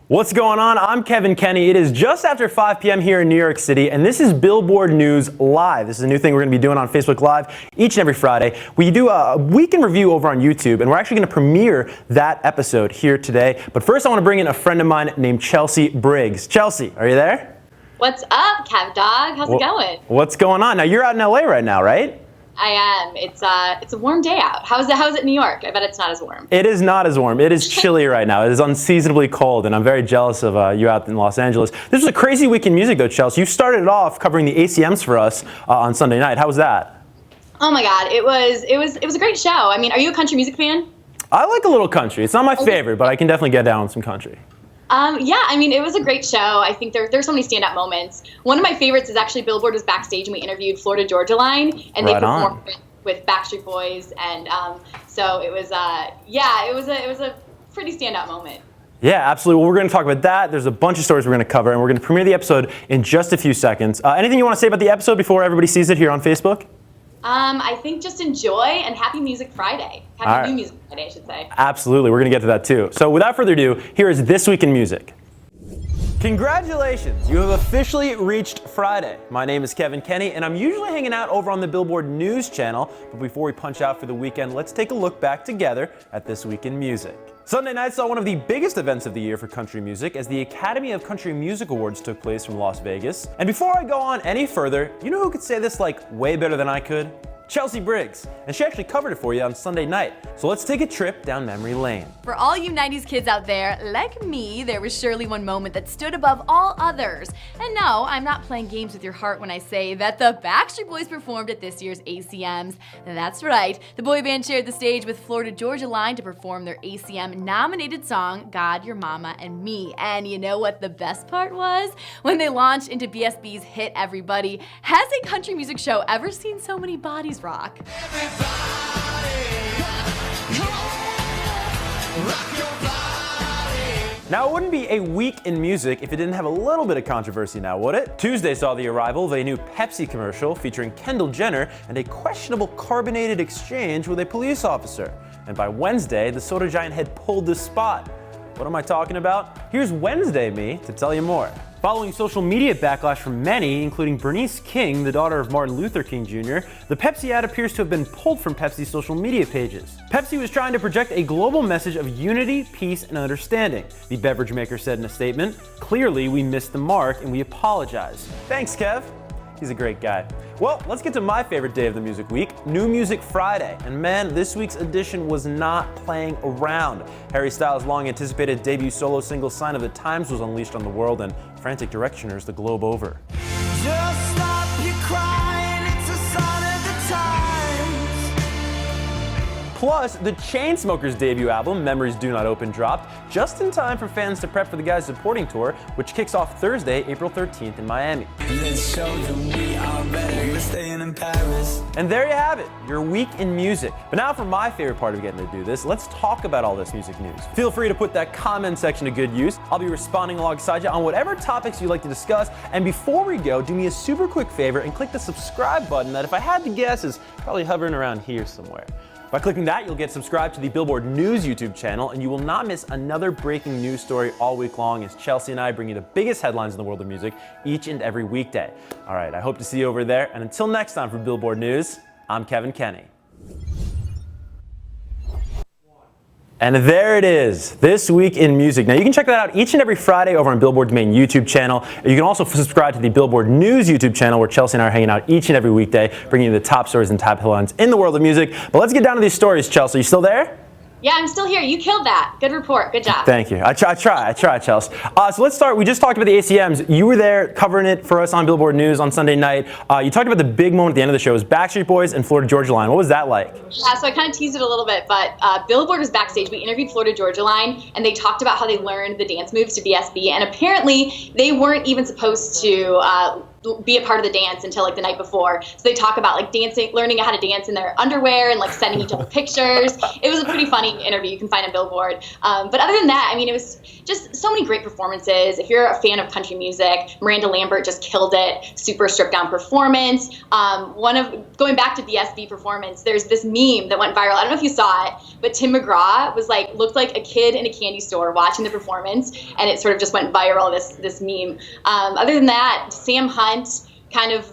What's going on? I'm Kevin Kenny. It is just after 5 p.m. here in New York City, and this is Billboard News Live. This is a new thing we're going to be doing on Facebook Live each and every Friday. We do a week in review over on YouTube, and we're actually going to premiere that episode here today. But first, I want to bring in a friend of mine named Chelsea Briggs. Chelsea, are you there? What's up, Kev Dog? How's it going? What's going on? Now, you're out in LA right now, right? I am. It's a warm day out. How's it in New York? I bet it's not as warm. It is not as warm. It is chilly right now. It is unseasonably cold, and I'm very jealous of you out in Los Angeles. This was a crazy week in music, though, Chelsea. You started it off covering the ACMs for us on Sunday night. How was that? Oh my God, it was a great show. I mean, are you a country music fan? I like a little country. It's not my favorite, but I can definitely get down with some country. Yeah, I mean, it was a great show. I think there's so many standout moments. One of my favorites is actually Billboard was backstage and we interviewed Florida Georgia Line, and they performed with Backstreet Boys, and so it was it was a pretty standout moment. Yeah, absolutely. Well, we're going to talk about that. There's a bunch of stories we're going to cover, and we're going to premiere the episode in just a few seconds. Anything you want to say about the episode before everybody sees it here on Facebook? I think just enjoy, and happy Music Friday. Happy New Music Friday, I should say. Absolutely. We're going to get to that too. So without further ado, here is This Week in Music. Congratulations! You have officially reached Friday. My name is Kevin Kenny, and I'm usually hanging out over on the Billboard News channel. But before we punch out for the weekend, let's take a look back together at This Week in Music. Sunday night saw one of the biggest events of the year for country music as the Academy of Country Music Awards took place from Las Vegas. And before I go on any further, you know who could say this like way better than I could? Chelsea Briggs, and she actually covered it for you on Sunday night. So let's take a trip down memory lane. For all you 90s kids out there, like me, there was surely one moment that stood above all others. And no, I'm not playing games with your heart when I say that the Backstreet Boys performed at this year's ACMs. That's right, the boy band shared the stage with Florida Georgia Line to perform their ACM-nominated song, God, Your Mama, and Me. And you know what the best part was? When they launched into BSB's hit Everybody, has a country music show ever seen so many bodies rock? Now, it wouldn't be a week in music if it didn't have a little bit of controversy now, would it? Tuesday saw the arrival of a new Pepsi commercial featuring Kendall Jenner and a questionable carbonated exchange with a police officer. And by Wednesday, the soda giant had pulled the spot. What am I talking about? Here's Wednesday me to tell you more. Following social media backlash from many, including Bernice King, the daughter of Martin Luther King Jr., the Pepsi ad appears to have been pulled from Pepsi's social media pages. Pepsi was trying to project a global message of unity, peace, and understanding, the beverage maker said in a statement. Clearly, we missed the mark and we apologize. Thanks, Kev. He's a great guy. Well, let's get to my favorite day of the music week, New Music Friday. And man, this week's edition was not playing around. Harry Styles' long-anticipated debut solo single Sign of the Times was unleashed on the world, and frantic directioners the globe over. Just stop your crying, it's a sign of the times. Plus, the Chainsmokers' debut album, Memories Do Not Open, dropped just in time for fans to prep for the guys' supporting tour, which kicks off Thursday, April 13th in Miami. Let's show them we are better. We're staying in Paris. And there you have it, your week in music. But now for my favorite part of getting to do this, let's talk about all this music news. Feel free to put that comment section to good use. I'll be responding alongside you on whatever topics you'd like to discuss. And before we go, do me a super quick favor and click the subscribe button that, if I had to guess, is probably hovering around here somewhere. By clicking that, you'll get subscribed to the Billboard News YouTube channel, and you will not miss another breaking news story all week long as Chelsea and I bring you the biggest headlines in the world of music each and every weekday. All right, I hope to see you over there, and until next time for Billboard News, I'm Kevin Kenny. And there it is, This Week in Music. Now, you can check that out each and every Friday over on Billboard's main YouTube channel. You can also subscribe to the Billboard News YouTube channel, where Chelsea and I are hanging out each and every weekday, bringing you the top stories and top headlines in the world of music. But let's get down to these stories, Chelsea. You still there? Yeah, I'm still here. You killed that. Good report. Good job. Thank you. I try, Chelsea. So let's start. We just talked about the ACMs. You were there covering it for us on Billboard News on Sunday night. You talked about the big moment at the end of the show. It was Backstreet Boys and Florida Georgia Line. What was that like? Yeah, so I kind of teased it a little bit, but Billboard was backstage. We interviewed Florida Georgia Line, and they talked about how they learned the dance moves to BSB, and apparently they weren't even supposed to be a part of the dance until like the night before. So they talk about like dancing, learning how to dance in their underwear and like sending each other pictures. It was a pretty funny interview you can find on Billboard. But other than that, I mean, it was just so many great performances. If you're a fan of country music, Miranda Lambert just killed it. Super stripped down performance. Going back to BSB performance, there's this meme that went viral. I don't know if you saw it, but Tim McGraw was like, looked like a kid in a candy store watching the performance, and it sort of just went viral, this meme. Other than that, Sam Hunt kind of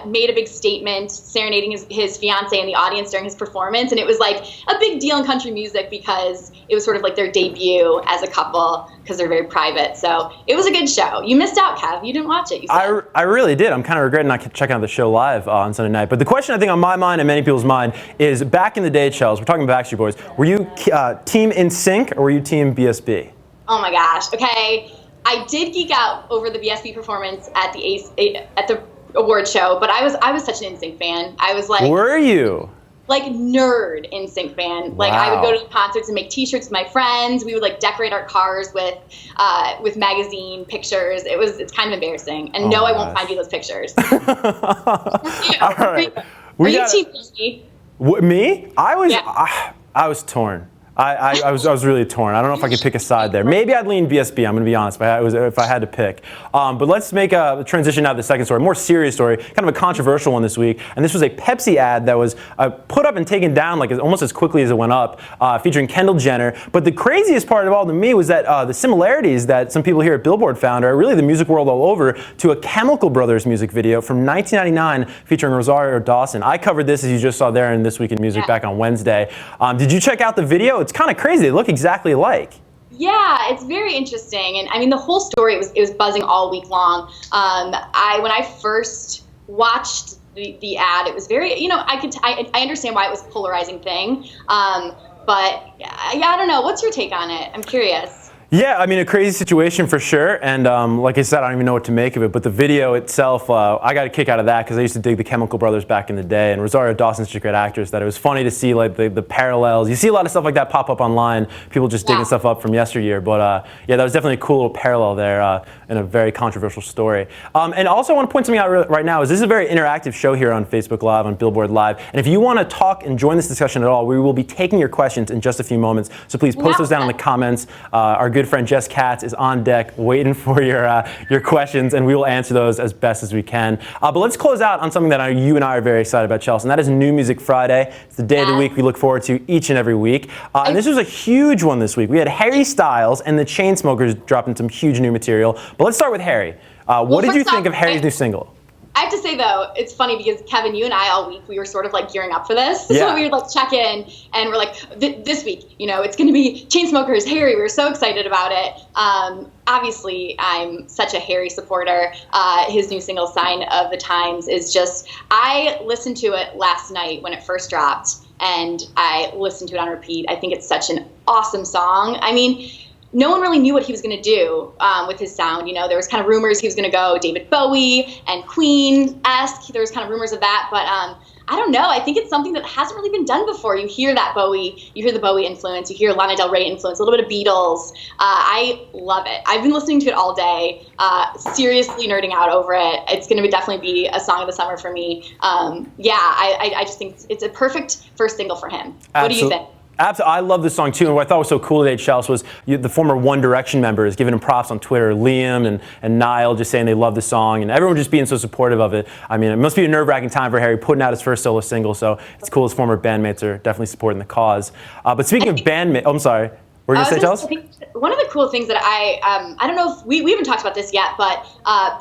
made a big statement, serenading his fiance in the audience during his performance, and it was like a big deal in country music because it was sort of like their debut as a couple, because they're very private. So it was a good show. You missed out, Kev. You didn't watch it. You said. I really did. I'm kind of regretting not checking out the show live on Sunday night. But the question I think on my mind and many people's mind is, back in the day, Chels, we're talking about Backstreet Boys, were you team NSYNC or were you team BSB? Oh my gosh. Okay. I did geek out over the BSB performance at the award show, but I was such an NSYNC fan. I was like, were you? Like nerd NSYNC fan. Like I would go to the concerts and make T-shirts with my friends. We would like decorate our cars with magazine pictures. It's kind of embarrassing. And no, I won't find you those pictures. All right. Are you team me? Me? I was torn. I was really torn. I don't know if I could pick a side there. Maybe I'd lean BSB. I'm going to be honest. If I had to pick. But let's make a transition now to the second story, a more serious story, kind of a controversial one this week. And this was a Pepsi ad that was put up and taken down like almost as quickly as it went up, featuring Kendall Jenner. But the craziest part of all to me was that the similarities that some people here at Billboard found are really the music world all over to a Chemical Brothers music video from 1999 featuring Rosario Dawson. I covered this, as you just saw there in This Week in Music back on Wednesday. Did you check out the video? It's kind of crazy. They look exactly alike. Yeah, it's very interesting, and I mean the whole story it was buzzing all week long. When I first watched the ad, it was very, I understand why it was a polarizing thing, but I don't know. What's your take on it? I'm curious. Yeah, I mean, a crazy situation for sure, and like I said, I don't even know what to make of it, but the video itself, I got a kick out of that because I used to dig the Chemical Brothers back in the day, and Rosario Dawson's such a great actress that it was funny to see like the parallels. You see a lot of stuff like that pop up online, people just digging stuff up from yesteryear, but yeah, that was definitely a cool little parallel there in a very controversial story. And also I want to point something out right now, is this is a very interactive show here on Facebook Live, on Billboard Live, and if you want to talk and join this discussion at all, we will be taking your questions in just a few moments, so please post those down in the comments. Our good friend Jess Katz is on deck waiting for your questions, and we will answer those as best as we can. But let's close out on something that you and I are very excited about, Chelsea, and that is New Music Friday. It's the day of the week we look forward to each and every week. And this was a huge one this week. We had Harry Styles and the Chainsmokers dropping some huge new material. But let's start with Harry. What did you think of Harry's new single? I have to say, though, it's funny because, Kevin, you and I all week, we were sort of like gearing up for this. Yeah. So we would like check in and we're like, this week, it's going to be Chainsmokers, Harry. We were so excited about it. Obviously, I'm such a Harry supporter. His new single, Sign of the Times, is just, I listened to it last night when it first dropped, and I listened to it on repeat. I think it's such an awesome song. I mean, no one really knew what he was going to do with his sound. There was kind of rumors he was going to go David Bowie and Queen-esque. There was kind of rumors of that, but I don't know. I think it's something that hasn't really been done before. You hear that Bowie, you hear the Bowie influence, you hear Lana Del Rey influence, a little bit of Beatles. I love it. I've been listening to it all day, seriously nerding out over it. It's going to definitely be a song of the summer for me. I just think it's a perfect first single for him. What do you think? Absolutely. I love this song too, and what I thought was so cool today, Chelsea, was the former One Direction members giving him props on Twitter. Liam and Niall just saying they love the song, and everyone just being so supportive of it. I mean, it must be a nerve-wracking time for Harry putting out his first solo single, so it's cool his former bandmates are definitely supporting the cause. But speaking of bandmates, I'm sorry, what were you going to say, Chelsea? One of the cool things that I don't know if we haven't talked about this yet, but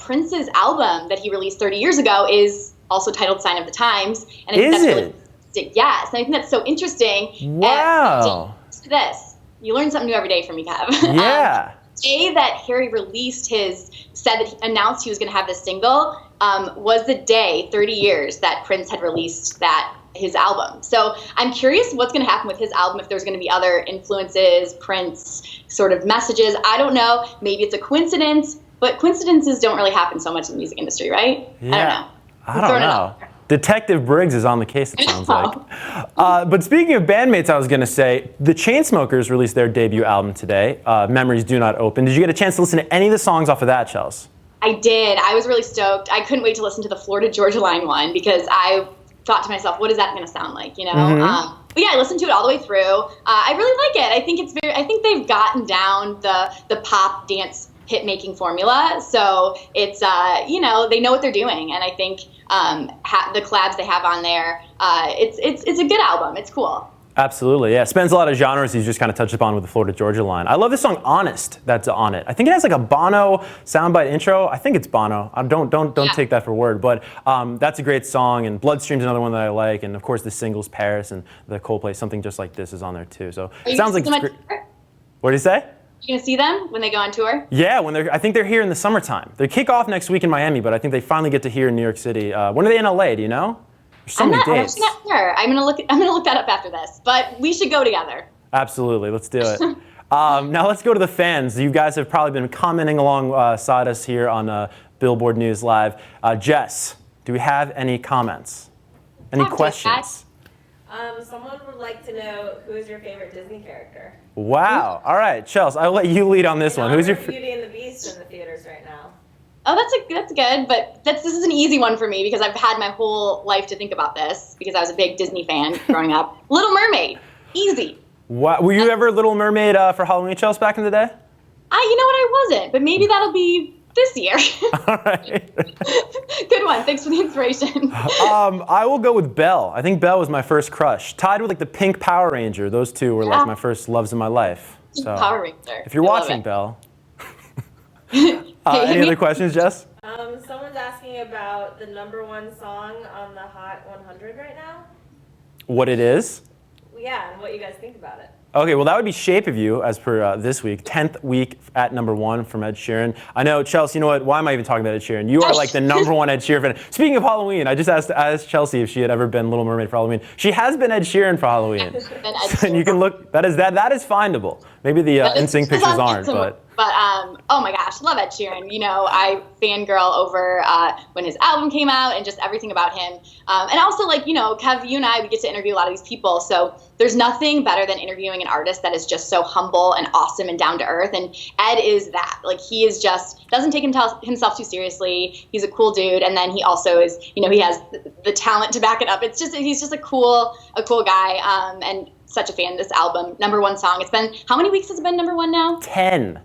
Prince's album that he released 30 years ago is also titled Sign of the Times, and I think that's really yes, and I think that's so interesting. Wow. And this, you learn something new every day from me, Kev. Yeah. The day that Harry announced he was going to have this single was the day, 30 years, that Prince had released his album. So I'm curious what's going to happen with his album, if there's going to be other influences, Prince sort of messages. I don't know. Maybe it's a coincidence, but coincidences don't really happen so much in the music industry, right? Yeah. I don't know. Detective Briggs is on the case, it sounds like. But speaking of bandmates, I was going to say, the Chainsmokers released their debut album today, Memories Do Not Open. Did you get a chance to listen to any of the songs off of that, Chelsea? I did. I was really stoked. I couldn't wait to listen to the Florida Georgia Line one because I thought to myself, what is that going to sound like, Mm-hmm. But yeah, I listened to it all the way through. I really like it. I think they've gotten down the pop dance hit-making formula, so it's they know what they're doing, and I think the collabs they have on there, it's a good album. It's cool. Absolutely, yeah. Spans a lot of genres he's just kind of touched upon with the Florida Georgia line. I love the song Honest that's on it. I think it has like a Bono soundbite intro. I think it's Bono. Don't take that for word, but that's a great song, and Bloodstream's another one that I like, and of course the singles Paris and the Coldplay Something Just Like This is on there too. So it sounds like it's great. What did you say? You gonna see them when they go on tour? Yeah, I think they're here in the summertime. They kick off next week in Miami, but I think they finally get to here in New York City. When are they in LA? Do you know? There's so many dates. I'm not sure. I'm gonna look that up after this. But we should go together. Absolutely, let's do it. Now let's go to the fans. You guys have probably been commenting alongside us here on Billboard News Live. Jess, do we have any comments? Any questions? Someone would like to know who is your favorite Disney character. Wow. All right, Chelsea, I'll let you lead on this one. Who's your Beauty and the Beast in the theaters right now? Oh, that's good, but this is an easy one for me because I've had my whole life to think about this because I was a big Disney fan growing up. Little Mermaid, easy. What, were you ever Little Mermaid for Halloween, Chelsea, back in the day? You know what, I wasn't, but maybe that'll be this year. All right. Good one. Thanks for the inspiration. I will go with Belle. I think Belle was my first crush. Tied with like the pink Power Ranger. Those two were like my first loves in my life. So, Power Ranger. if you're watching, Belle. Any other questions, Jess? Someone's asking about the #1 song on the Hot 100 right now. What it is? Yeah, and what you guys think about it. Okay, well, that would be Shape of You, as per this week. 10th week at #1 from Ed Sheeran. I know, Chelsea, you know what? Why am I even talking about Ed Sheeran? You are like the #1 Ed Sheeran fan. Speaking of Halloween, I just asked Chelsea if she had ever been Little Mermaid for Halloween. She has been Ed Sheeran for Halloween. And you can look, that is findable. Maybe the NSYNC pictures aren't, but... But, oh my gosh, love Ed Sheeran. You know, I fangirl over when his album came out and just everything about him. And also, like, you know, Kev, you and I, we get to interview a lot of these people. So there's nothing better than interviewing an artist that is just so humble and awesome and down to earth. And Ed is that. Like, he is just, doesn't take himself too seriously. He's a cool dude. And then he also is, you know, he has the talent to back it up. It's just, he's just a cool guy. And such a fan of this album. #1 song. It's been, how many weeks has it been #1 now? 10.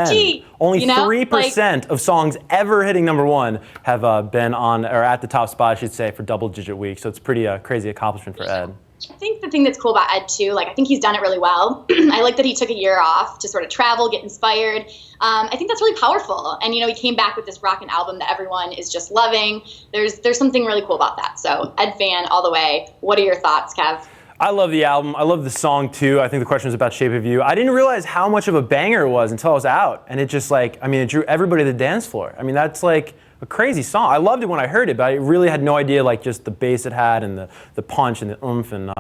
Gee, Only you know, 3% of songs ever hitting #1 have been on, or at the top spot, I should say, for double-digit weeks. So it's pretty crazy accomplishment for Ed. I think the thing that's cool about Ed, too, like, I think he's done it really well. I like that he took a year off to sort of travel, get inspired. I think that's really powerful. And, you know, he came back with this rockin' album that everyone is just loving. There's something really cool about that. So, Ed fan all the way. What are your thoughts, Kev? I love the album. I love the song, too. I think the question was about Shape of You. I didn't realize how much of a banger it was until I was out. And it just, like, I mean, it drew everybody to the dance floor. I mean, that's, like, a crazy song. I loved it when I heard it, but I really had no idea, like, just the bass it had and the punch and the oomph. And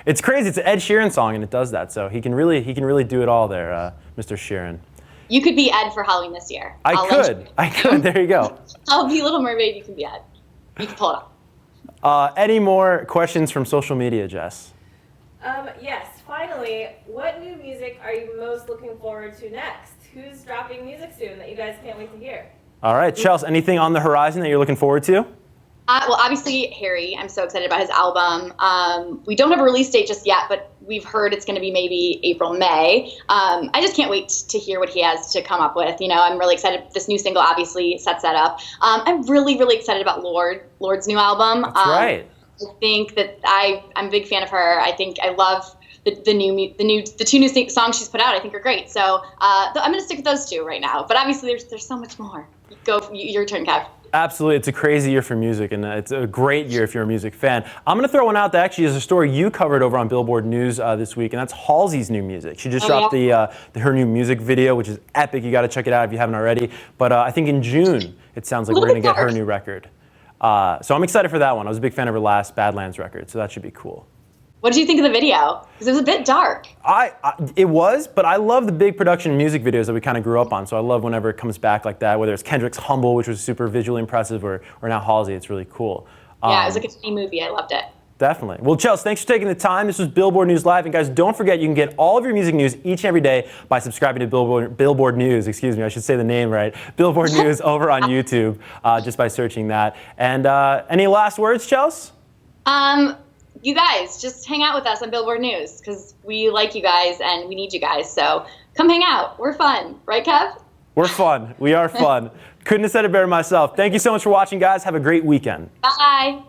it's crazy. It's an Ed Sheeran song, and it does that. So he can really do it all there, Mr. Sheeran. You could be Ed for Halloween this year. I could. There you go. I'll be Little Mermaid. You can be Ed. You can pull it off. Any more questions from social media, Jess? Yes, finally, what new music are you most looking forward to next? Who's dropping music soon that you guys can't wait to hear? All right, Chelsea, anything on the horizon that you're looking forward to? Well, obviously, Harry. I'm so excited about his album. We don't have a release date just yet, but we've heard it's going to be maybe April, May. I just can't wait to hear what he has to come up with. You know, I'm really excited. This new single obviously sets that up. I'm really, really excited about Lord's new album. That's right. I think that I'm a big fan of her. I think I love the two new songs she's put out. I think are great. So I'm going to stick with those two right now. But obviously, there's so much more. Your turn, Kev. Absolutely. It's a crazy year for music, and it's a great year if you're a music fan. I'm going to throw one out that actually is a story you covered over on Billboard News this week, and that's Halsey's new music. She just dropped her new music video, which is epic. You got to check it out if you haven't already. But I think in June, it sounds like we're going to get her new record. So I'm excited for that one. I was a big fan of her last Badlands record, so that should be cool. What did you think of the video? Because it was a bit dark. It was, but I love the big production music videos that we kind of grew up on. So I love whenever it comes back like that, whether it's Kendrick's Humble, which was super visually impressive, or now Halsey. It's really cool. Yeah, it was like a funny movie. I loved it. Definitely. Well, Chelsea, thanks for taking the time. This was Billboard News Live. And guys, don't forget you can get all of your music news each and every day by subscribing to Billboard News. Excuse me, I should say the name right. Billboard News over on YouTube, just by searching that. And any last words, Chelsea? You guys, just hang out with us on Billboard News because we like you guys and we need you guys. So come hang out. We're fun. Right, Kev? We're fun. We are fun. Couldn't have said it better myself. Thank you so much for watching, guys. Have a great weekend. Bye.